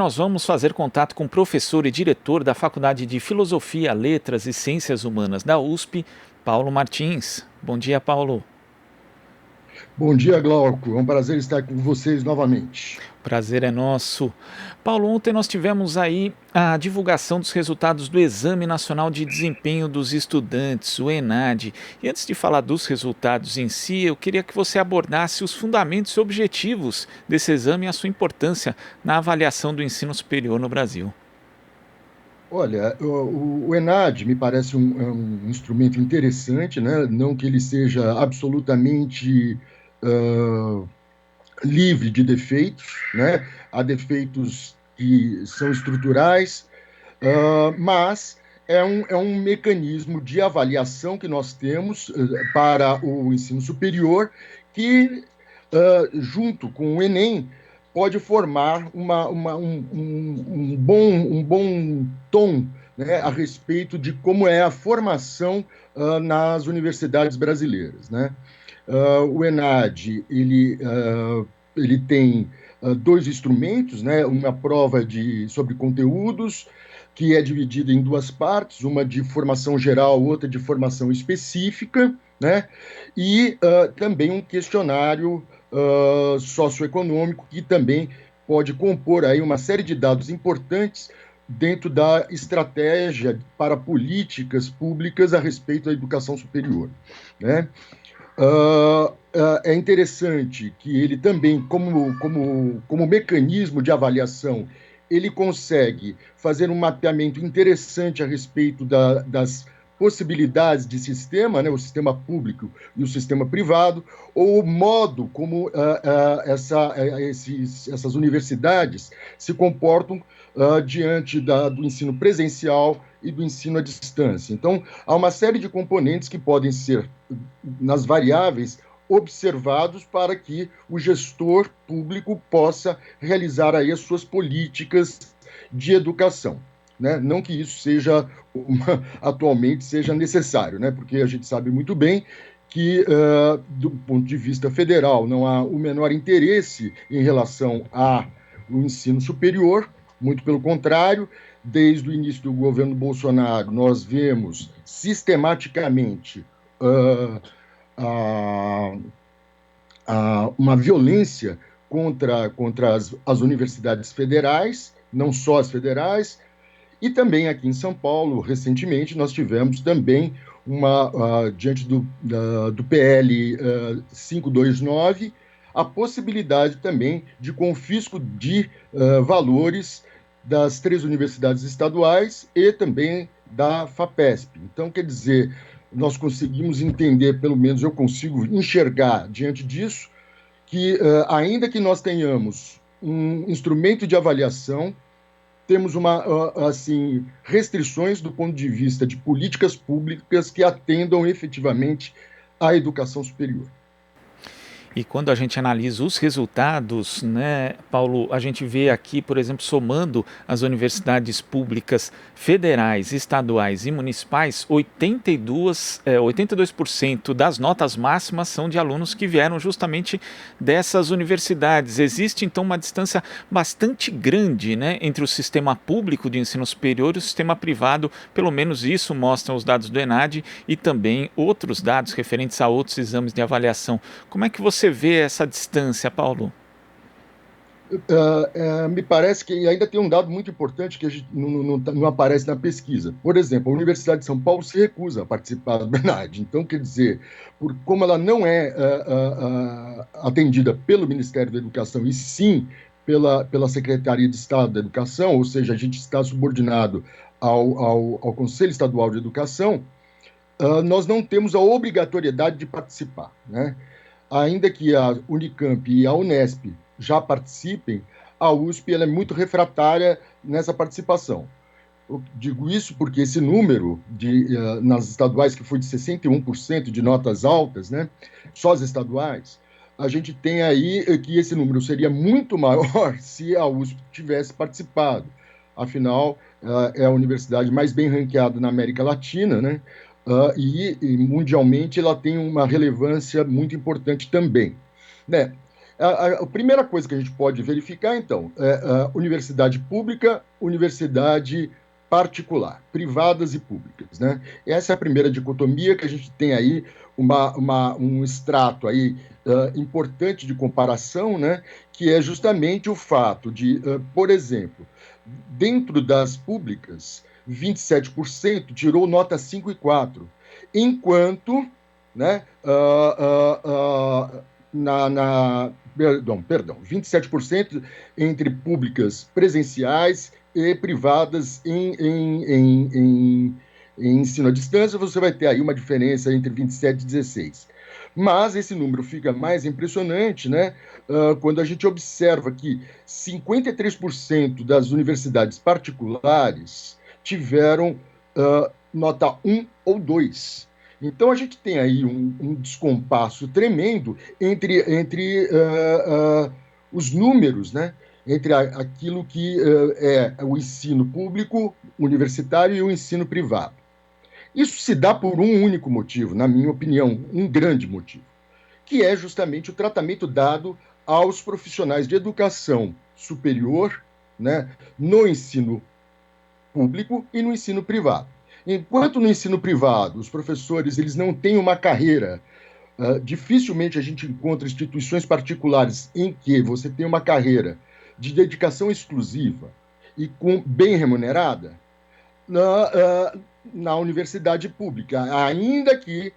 nós vamos fazer contato com o professor e diretor da Faculdade de Filosofia, Letras e Ciências Humanas da USP, Paulo Martins. Bom dia, Paulo. Bom dia, Glauco. É um prazer estar com vocês novamente. Prazer é nosso. Paulo, ontem nós tivemos aí a divulgação dos resultados do Exame Nacional de Desempenho dos Estudantes, o ENAD. E antes de falar dos resultados em si, eu queria que você abordasse os fundamentos e objetivos desse exame e a sua importância na avaliação do ensino superior no Brasil. Olha, o ENAD me parece um instrumento interessante, né? Não que ele seja absolutamente ah, livre de defeitos, né? Há defeitos que são estruturais, mas é um mecanismo de avaliação que nós temos para o ensino superior que, junto com o Enem, pode formar um bom tom, né, a respeito de como é a formação nas universidades brasileiras, né? O ENAD, ele tem dois instrumentos, né? Uma prova sobre conteúdos, que é dividida em duas partes, uma de formação geral, outra de formação específica, né? E também um questionário socioeconômico, que também pode compor aí uma série de dados importantes dentro da estratégia para políticas públicas a respeito da educação superior, né? É interessante que ele também, como mecanismo de avaliação, ele consegue fazer um mapeamento interessante a respeito das possibilidades de sistema, né, o sistema público e o sistema privado, ou o modo como essas universidades se comportam diante do ensino presencial e do ensino à distância. Então, há uma série de componentes que podem ser, nas variáveis, observados para que o gestor público possa realizar aí as suas políticas de educação, né? Não que isso atualmente seja necessário, né? Porque a gente sabe muito bem que, do ponto de vista federal, não há o menor interesse em relação ao ensino superior, muito pelo contrário. Desde o início do governo Bolsonaro, nós vemos sistematicamente uh, a, uma violência contra as universidades federais, não só as federais, e também aqui em São Paulo, recentemente, nós tivemos também diante do PL 529, a possibilidade também de confisco de valores das três universidades estaduais e também da FAPESP. Então, quer dizer, nós conseguimos entender, pelo menos eu consigo enxergar diante disso, que ainda que nós tenhamos um instrumento de avaliação, temos assim, restrições do ponto de vista de políticas públicas que atendam efetivamente à educação superior. E quando a gente analisa os resultados, né, Paulo, a gente vê aqui, por exemplo, somando as universidades públicas federais, estaduais e municipais, 82% das notas máximas são de alunos que vieram justamente dessas universidades. Existe, então, uma distância bastante grande, né, entre o sistema público de ensino superior e o sistema privado, pelo menos isso mostram os dados do ENAD e também outros dados referentes a outros exames de avaliação. Como é que você vê essa distância, Paulo? Me parece que ainda tem um dado muito importante que a gente não aparece na pesquisa. Por exemplo, a Universidade de São Paulo se recusa a participar do ENAD. Então, quer dizer, como ela não é atendida pelo Ministério da Educação, e sim pela Secretaria de Estado da Educação, ou seja, a gente está subordinado ao Conselho Estadual de Educação, nós não temos a obrigatoriedade de participar, né? Ainda que a Unicamp e a Unesp já participem, a USP ela é muito refratária nessa participação. Eu digo isso porque esse número nas estaduais, que foi de 61% de notas altas, né, só as estaduais, a gente tem aí que esse número seria muito maior se a USP tivesse participado. Afinal, é a universidade mais bem ranqueada na América Latina, né? E mundialmente ela tem uma relevância muito importante também, né? A primeira coisa que a gente pode verificar, então, é a universidade pública, universidade particular, privadas e públicas, né? Essa é a primeira dicotomia que a gente tem aí, um extrato aí importante de comparação, né? Que é justamente o fato de, por exemplo, dentro das públicas, 27% tirou nota 5 e 4, enquanto, né, perdão, 27% entre públicas presenciais e privadas em ensino à distância, você vai ter aí uma diferença entre 27 e 16. Mas esse número fica mais impressionante, né, quando a gente observa que 53% das universidades particulares tiveram nota 1 ou 2. Então, a gente tem aí um descompasso tremendo entre os números, né? Entre aquilo que é o ensino público, universitário e o ensino privado. Isso se dá por um único motivo, na minha opinião, um grande motivo, que é justamente o tratamento dado aos profissionais de educação superior, né, no ensino público e no ensino privado. Enquanto no ensino privado os professores eles não têm uma carreira, dificilmente a gente encontra instituições particulares em que você tem uma carreira de dedicação exclusiva e bem remunerada na universidade pública, ainda que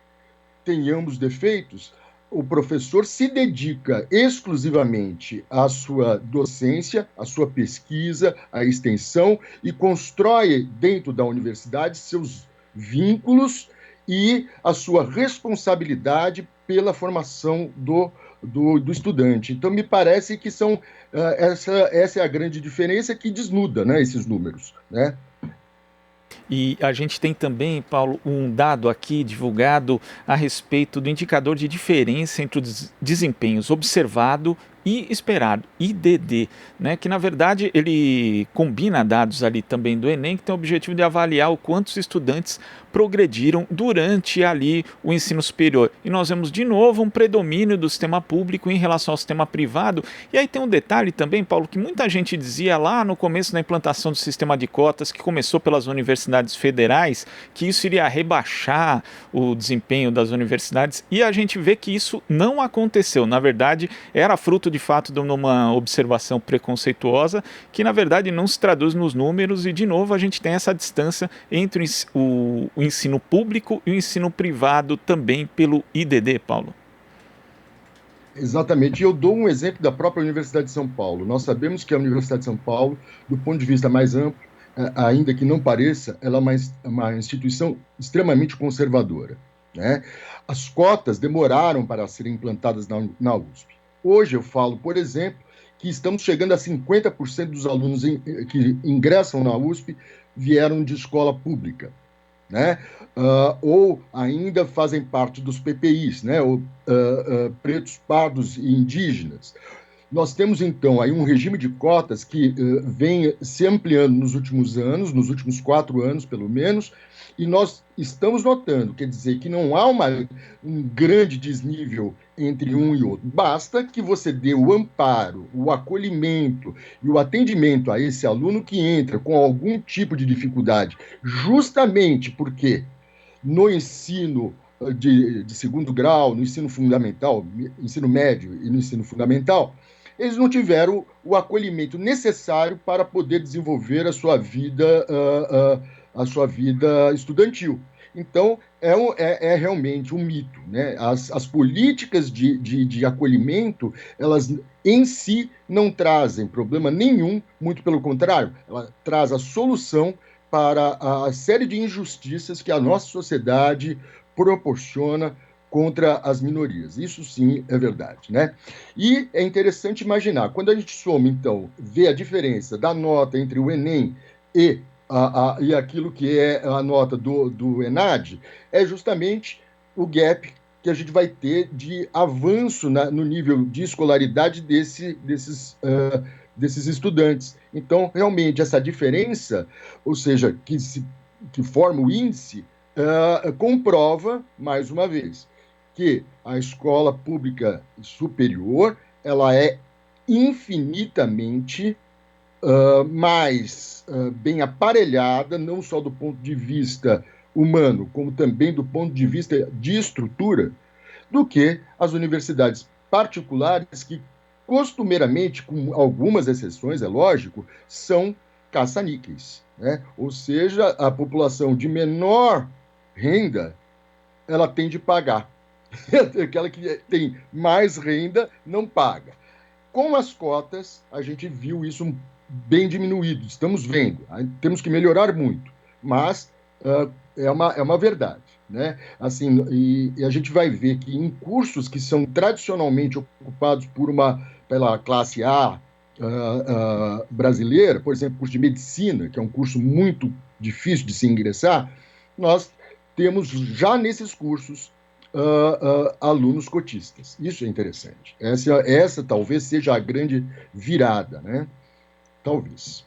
tenhamos defeitos, o professor se dedica exclusivamente à sua docência, à sua pesquisa, à extensão e constrói dentro da universidade seus vínculos e a sua responsabilidade pela formação do estudante. Então, me parece que essa é a grande diferença que desnuda, né, esses números, né? E a gente tem também, Paulo, um dado aqui divulgado a respeito do indicador de diferença entre os desempenhos observado e esperado, IDD, né, que na verdade ele combina dados ali também do Enem, que tem o objetivo de avaliar o quanto os estudantes progrediram durante ali o ensino superior. E nós vemos de novo um predomínio do sistema público em relação ao sistema privado. E aí tem um detalhe também, Paulo, que muita gente dizia lá no começo da implantação do sistema de cotas, que começou pelas universidades federais, que isso iria rebaixar o desempenho das universidades, e a gente vê que isso não aconteceu. Na verdade, era fruto de fato de uma observação preconceituosa que na verdade não se traduz nos números, e de novo a gente tem essa distância entre o ensino público e o ensino privado também pelo IDD, Paulo. Exatamente. E eu dou um exemplo da própria Universidade de São Paulo. Nós sabemos que a Universidade de São Paulo, do ponto de vista mais amplo, ainda que não pareça, ela é uma instituição extremamente conservadora, né? As cotas demoraram para serem implantadas na USP. Hoje eu falo, por exemplo, que estamos chegando a 50% dos alunos que ingressam na USP vieram de escola pública, né? Ou ainda fazem parte dos PPIs, né? Ou, pretos, pardos e indígenas. Nós temos, então, aí um regime de cotas que vem se ampliando nos últimos anos, nos últimos 4 anos, pelo menos, e nós estamos notando, quer dizer, que não há um grande desnível entre um e outro. Basta que você dê o amparo, o acolhimento e o atendimento a esse aluno que entra com algum tipo de dificuldade, justamente porque no ensino de segundo grau, no ensino fundamental, ensino médio e no ensino fundamental, eles não tiveram o acolhimento necessário para poder desenvolver a sua vida estudantil. Então, é realmente um mito, né? As políticas de acolhimento, elas em si não trazem problema nenhum, muito pelo contrário, ela traz a solução para a série de injustiças que a nossa sociedade proporciona contra as minorias. Isso sim é verdade, né? E é interessante imaginar, quando a gente soma, então, vê a diferença da nota entre o Enem e aquilo que é a nota do ENAD, é justamente o gap que a gente vai ter de avanço no nível de escolaridade desses estudantes. Então, realmente, essa diferença, ou seja, que forma o índice, comprova, mais uma vez, que a escola pública superior ela é infinitamente mais bem aparelhada, não só do ponto de vista humano, como também do ponto de vista de estrutura, do que as universidades particulares, que costumeiramente, com algumas exceções, é lógico, são caça-níqueis, né? Ou seja, a população de menor renda, ela tem de pagar. Aquela que tem mais renda não paga. Com as cotas, a gente viu isso bem diminuído, estamos vendo, temos que melhorar muito, mas é uma verdade, né? Assim, e a gente vai ver que em cursos que são tradicionalmente ocupados pela classe A brasileira, por exemplo, curso de medicina, que é um curso muito difícil de se ingressar, nós temos já nesses cursos alunos cotistas. Isso é interessante. Essa talvez seja a grande virada, né? Talvez.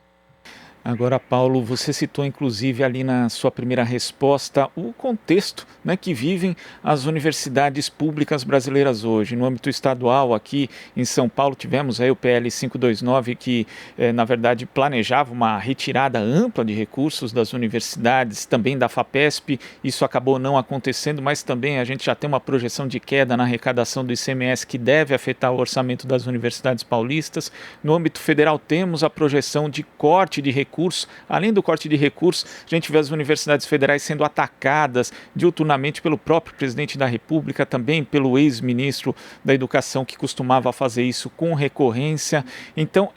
Agora, Paulo, você citou inclusive ali na sua primeira resposta o contexto, né, que vivem as universidades públicas brasileiras hoje. No âmbito estadual, aqui em São Paulo, tivemos aí o PL 529, que na verdade planejava uma retirada ampla de recursos das universidades, também da FAPESP. Isso acabou não acontecendo, mas também a gente já tem uma projeção de queda na arrecadação do ICMS que deve afetar o orçamento das universidades paulistas. No âmbito federal, temos a projeção de corte de recursos. Além do corte de recursos, a gente vê as universidades federais sendo atacadas diuturnamente pelo próprio presidente da República, também pelo ex-ministro da Educação, que costumava fazer isso com recorrência. Então,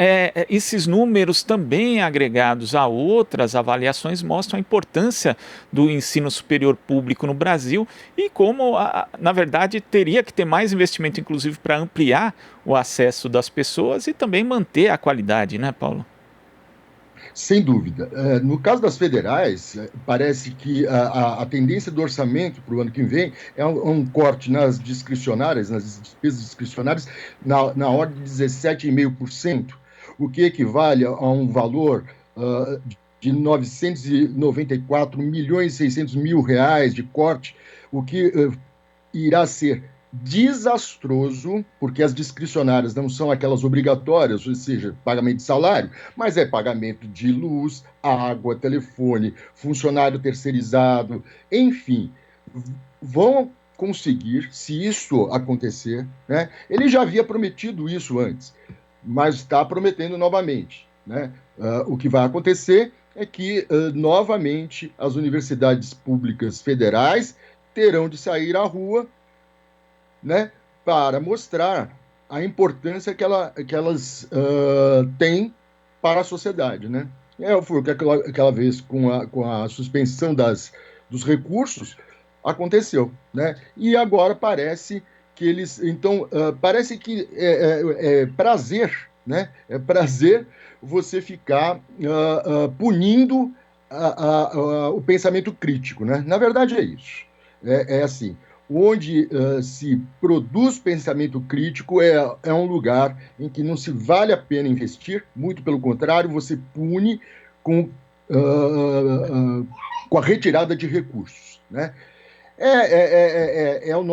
esses números também agregados a outras avaliações mostram a importância do ensino superior público no Brasil e como, na verdade, teria que ter mais investimento, inclusive, para ampliar o acesso das pessoas e também manter a qualidade, né, Paulo? Sem dúvida. No caso das federais, parece que a tendência do orçamento para o ano que vem é um corte nas discricionárias, nas despesas discricionárias, na ordem de 17,5%, o que equivale a um valor de 994 milhões e 600 mil reais de corte, o que irá ser desastroso, porque as discricionárias não são aquelas obrigatórias, ou seja, pagamento de salário, mas é pagamento de luz, água, telefone, funcionário terceirizado, enfim, vão conseguir, se isso acontecer, né? Ele já havia prometido isso antes, mas está prometendo novamente, né? O que vai acontecer é que, novamente, as universidades públicas federais terão de sair à rua, né, para mostrar a importância que elas têm para a sociedade, né? Foi aquela vez com a suspensão dos recursos aconteceu, né? E agora parece que eles, então, parece que é prazer, né? É prazer você ficar punindo o pensamento crítico, né? Na verdade é isso. É assim. Onde se produz pensamento crítico é um lugar em que não se vale a pena investir, muito pelo contrário, você pune com a retirada de recursos, né? É a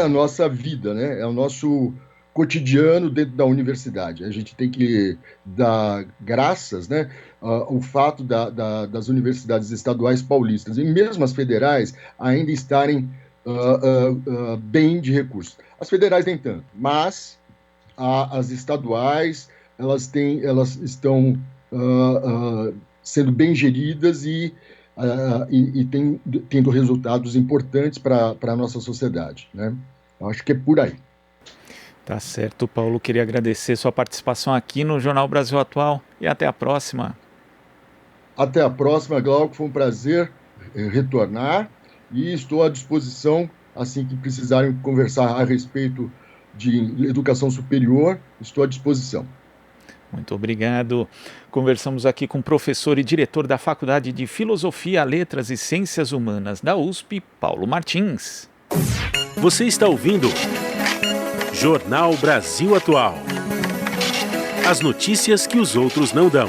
nossa vida, né? É o nosso cotidiano dentro da universidade. A gente tem que dar graças, né, ao fato das universidades estaduais paulistas e mesmo as federais ainda estarem bem de recursos. As federais nem tanto, mas as estaduais elas estão sendo bem geridas e tendo resultados importantes para a nossa sociedade, né? Eu acho que é por aí. Tá certo, Paulo. Queria agradecer sua participação aqui no Jornal Brasil Atual e até a próxima. Até a próxima, Glauco. Foi um prazer retornar e estou à disposição assim que precisarem conversar a respeito de educação superior. Estou à disposição. Muito obrigado. Conversamos aqui com o professor e diretor da Faculdade de Filosofia, Letras e Ciências Humanas da USP, Paulo Martins. Você está ouvindo Jornal Brasil Atual. As notícias que os outros não dão.